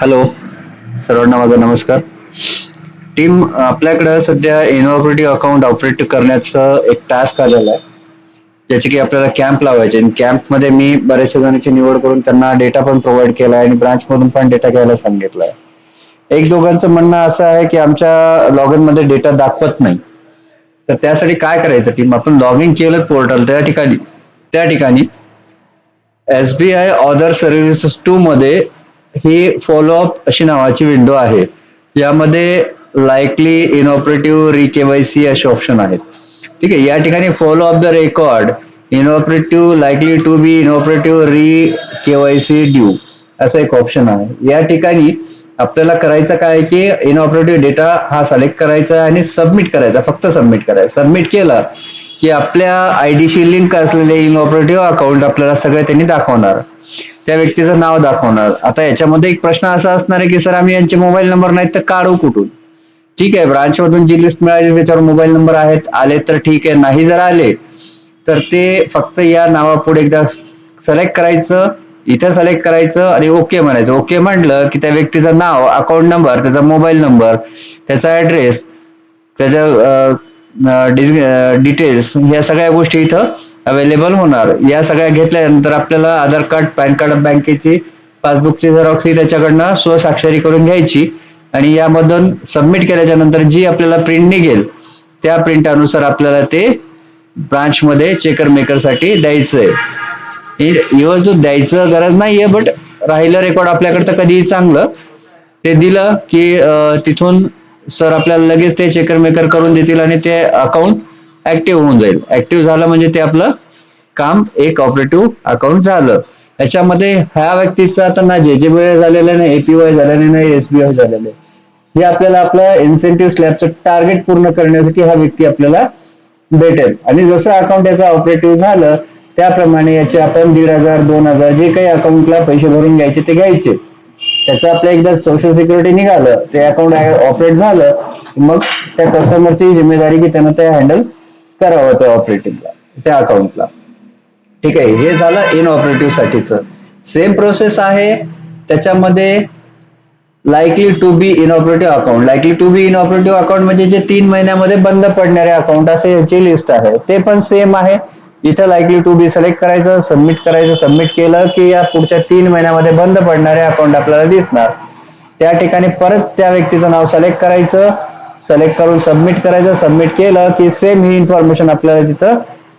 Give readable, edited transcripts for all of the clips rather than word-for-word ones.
Hello, सर्वांना माझा नमस्कार. टीम, आपल्याकडे सध्या इनऑपरेटिव्ह अकाउंट ऑपरेट करण्याचं एक टास्क आलेला आहे, ज्याचे की आपल्याला कॅम्प लावायचे. कॅम्पमध्ये मी बऱ्याचशा जणांची निवड करून त्यांना डेटा पण प्रोव्हाइड केला आहे आणि ब्रांच मधून पण डेटा घ्यायला सांगितलं. एक दोघांचं म्हणणं असं आहे की आमच्या लॉग इन मध्ये डेटा दाखवत नाही. तर त्यासाठी काय करायचं टीम, आपण लॉग इन केलं पोर्टल, त्या ठिकाणी SBI ऑदर सर्व्हिसेस 2 मध्ये ही फॉलोअप अशी नावाची विंडो आहे. यामध्ये लाईकली इनऑपरेटिव्ह रिकेवायसी असे ऑप्शन आहेत. ठीक आहे, या ठिकाणी follow up the record inoperative likely to be inoperative re KYC due असं एक ऑप्शन आहे. या ठिकाणी आपल्याला करायचं काय की इनऑपरेटिव्ह डेटा हा सिलेक्ट करायचा आणि सबमिट करायचा, फक्त सबमिट करायचा. सबमिट केला की आपल्या आयडीशी लिंक असलेले इनऑपरेटिव्ह अकाउंट आपल्याला सगळे त्यांनी दाखवणार, त्या व्यक्तीचं नाव दाखवणार. आता याच्यामध्ये एक प्रश्न असा असणार आहे की सर आम्ही यांचे मोबाईल नंबर नाहीत तर काढू कुठून? ठीक आहे, ब्रांच मधून जी लिस्ट मिळाली त्याच्यावर मोबाईल नंबर आहेत, आले तर ठीक आहे, नाही जर आले तर ते फक्त या नावापुढे एकदा सिलेक्ट करायचं, इथं सिलेक्ट करायचं आणि ओके म्हणायचं. ओके म्हटलं की त्या व्यक्तीचं नाव, अकाउंट नंबर, त्याचा मोबाईल नंबर, त्याचा ऍड्रेस, त्याच्या डिटेल्स, या सगळ्या गोष्टी इथं अवेलेबल होणार. या सगळ्या घेतल्यानंतर आपल्याला आधार कार्ड, पॅन कार्ड, बँकेची पासबुकची झेरॉक्स ही त्याच्याकडनं स्वसाक्षरी करून घ्यायची आणि यामधून सबमिट केल्याच्या नंतर जी आपल्याला प्रिंट निघेल त्या प्रिंटानुसार आपल्याला ते ब्रांच मध्ये चेकर मेकर साठी द्यायचंय. जो द्यायचं गरज नाहीये, बट राहिलं रेकॉर्ड आपल्याकडे तर कधीही चांगलं. ते दिलं की तिथून सर आपल्याला लगेच ते चेकर मेकर करून देतील आणि ते अकाउंट ऍक्टिव्ह होऊन जाईल. ऍक्टिव्ह झालं म्हणजे ते आपलं काम एक ऑपरेटिव्ह अकाउंट झालं. याच्यामध्ये ह्या व्यक्तीचं आता ना JJBY झालेलं नाही, APY झालेलं नाही, SBI झालेलं आहे. हे आपल्याला आपल्या इन्सेंटिव्ह स्लॅबचं टार्गेट पूर्ण करण्यासाठी हा व्यक्ती आपल्याला भेटेल. आणि जसं अकाउंट याचं ऑपरेटिव्ह झालं त्याप्रमाणे याचे आपण 1,500 2,000 जे काही अकाउंटला पैसे भरून घ्यायचे ते घ्यायचे. त्याचं आपलं एकदा सोशल सिक्युरिटी निघालं, ते अकाउंट ऑपरेट झालं, मग त्या कस्टमरची जिम्मेदारी की त्यानं ते हँडल करावं त्या ऑपरेटिव्हला, त्या अकाउंटला. ठीक आहे, हे झालं इनऑपरेटिव्ह साठीचं. सेम प्रोसेस आहे त्याच्यामध्ये likely to be inoperative account. Likely to be inoperative account म्हणजे जे 3 महिन्यामध्ये बंद पडणारे अकाउंट असे याची लिस्ट आहे. ते पण सेम आहे. इथं लाईकली टू बी सिलेक्ट करायचं, सबमिट करायचं. सबमिट केलं की या पुढच्या 3 महिन्यामध्ये बंद पडणारे अकाउंट आपल्याला दिसणार. त्या ठिकाणी परत त्या व्यक्तीचं नाव सिलेक्ट करायचं, सिलेक्ट करून सबमिट करायचं. सबमिट केलं की सेम ही इन्फॉर्मेशन आपल्याला तिथं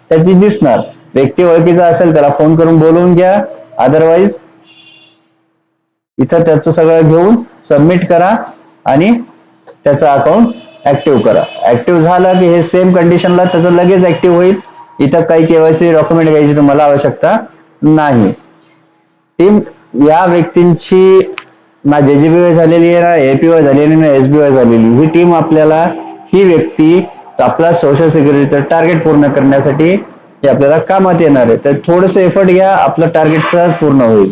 त्याची दिसणार. व्यक्ती ओळखीचा असेल त्याला फोन करून बोलवून घ्या, अदरवाईज इथं त्याचं सगळं घेऊन सबमिट करा आणि त्याचं अकाउंट ऍक्टिव्ह करा. ऍक्टिव्ह झालं की हे सेम कंडिशनला त्याचं लगेच ऍक्टिव्ह होईल. इथं काही केवायसी डॉक्युमेंट घ्यायची तुम्हाला आवश्यकता नाही. टीम, या व्यक्तींची ना JJBY झालेली आहे, ना APY झालेली, ना SBI झालेली. ही टीम आपल्याला, ही व्यक्ती आपला सोशल सिक्युरिटीचं टार्गेट पूर्ण करण्यासाठी आपल्याला कामात येणार आहे. तर थोडंसं एफर्ट घ्या, आपलं टार्गेट सहज पूर्ण होईल.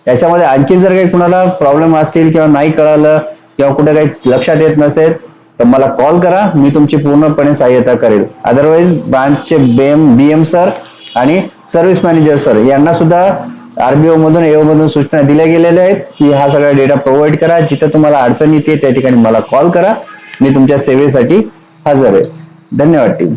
याच्यामध्ये आणखी जर काही कुणाला प्रॉब्लेम असतील किंवा नाही कळालं किंवा कुठे काही लक्षात येत नसेल तर मला कॉल करा, मी तुमची पूर्णपणे सहाय्यता करेल. अदरवाईज ब्रांचचे BM सर आणि सर्व्हिस मॅनेजर सर यांना सुद्धा RBO मधून AO मधून सूचना दिल्या गेलेल्या आहेत की हा सगळा डेटा प्रोव्हाइड करा. जिथे तुम्हाला अडचण येते त्या ठिकाणी मला कॉल करा, मी तुमच्या सेवेसाठी हजर आहे. धन्यवाद टीम.